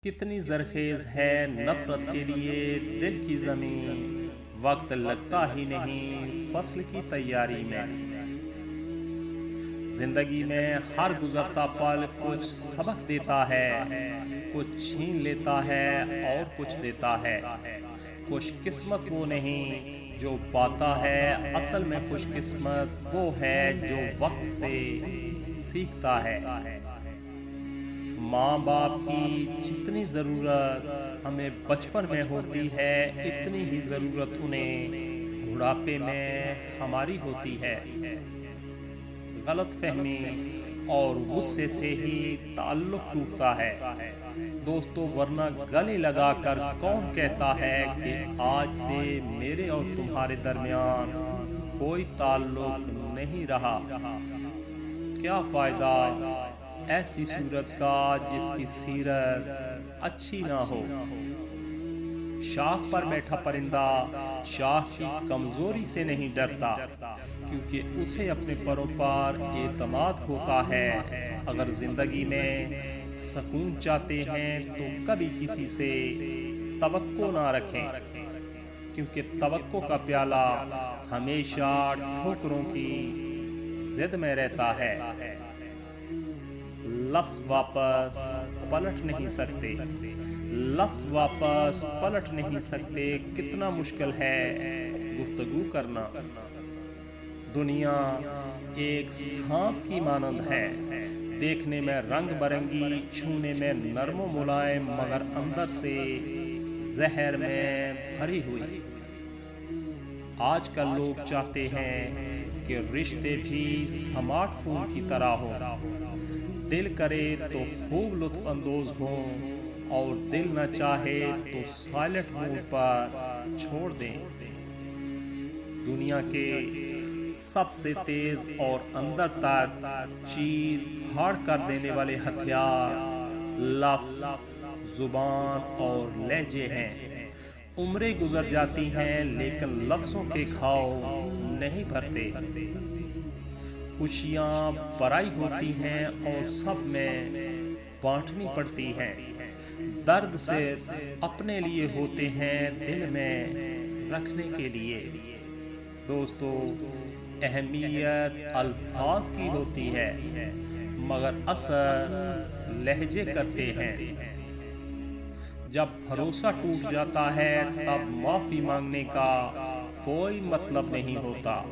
کتنی زرخیز ہے نفرت کے لیے دل کی زمین، وقت لگتا ہی نہیں فصل کی تیاری میں۔ زندگی میں ہر گزرتا پل کچھ سبق دیتا ہے، کچھ چھین لیتا ہے اور کچھ دیتا ہے۔ خوش قسمت وہ نہیں جو پاتا ہے، اصل میں خوش قسمت وہ ہے جو وقت سے سیکھتا ہے۔ ماں باپ کی جتنی ضرورت ہمیں بچپن میں ہوتی ہے، اتنی ہی ضرورت انہیں بڑھاپے میں ہماری ہوتی ہے۔ غلط فہمی اور غصے سے ہی تعلق ٹوٹتا ہے دوستو، ورنہ گلے لگا کر کون کہتا ہے کہ آج سے میرے اور تمہارے درمیان کوئی تعلق نہیں رہا۔ کیا فائدہ ایسی صورت کا جس کی سیرت اچھی نہ ہو۔ شاخ پر بیٹھا پرندہ شاخ کی کمزوری سے نہیں ڈرتا، کیونکہ اسے اپنے پروں پر اعتماد ہوتا ہے۔ اگر زندگی میں سکون چاہتے ہیں تو کبھی کسی سے توقع نہ رکھیں، کیونکہ توقع کا پیالہ ہمیشہ ٹھوکروں کی زد میں رہتا ہے۔ لفظ واپس پلٹ نہیں سکتے، لفظ واپس پلٹ نہیں سکتے۔ کتنا مشکل ہے گفتگو کرنا۔ دنیا ایک سانپ کی مانند ہے، دیکھنے میں رنگ برنگی، چھونے میں نرم و ملائم، مگر اندر سے زہر میں بھری ہوئی۔ آج کل لوگ چاہتے ہیں کہ رشتے بھی سمارٹ فون کی طرح ہوں، دل کرے تو خوب لطف اندوز ہوں اور دل نہ چاہے تو سائلنٹ موڈ پر چھوڑ دیں۔ دنیا کے سب سے تیز اور اندر تک چیر پھاڑ کر دینے والے ہتھیار لفظ، زبان اور لہجے ہیں۔ عمریں گزر جاتی ہیں لیکن لفظوں کے گھاؤ نہیں بھرتے۔ خوشیاں پرائی ہوتی ہیں اور سب میں بانٹنی پڑتی ہیں، درد صرف اپنے لیے ہوتے ہیں، دل میں رکھنے کے لیے۔ دوستو، اہمیت الفاظ کی ہوتی ہے مگر اثر لہجے کرتے ہیں۔ جب بھروسہ ٹوٹ جاتا ہے تب معافی مانگنے کا کوئی مطلب نہیں ہوتا۔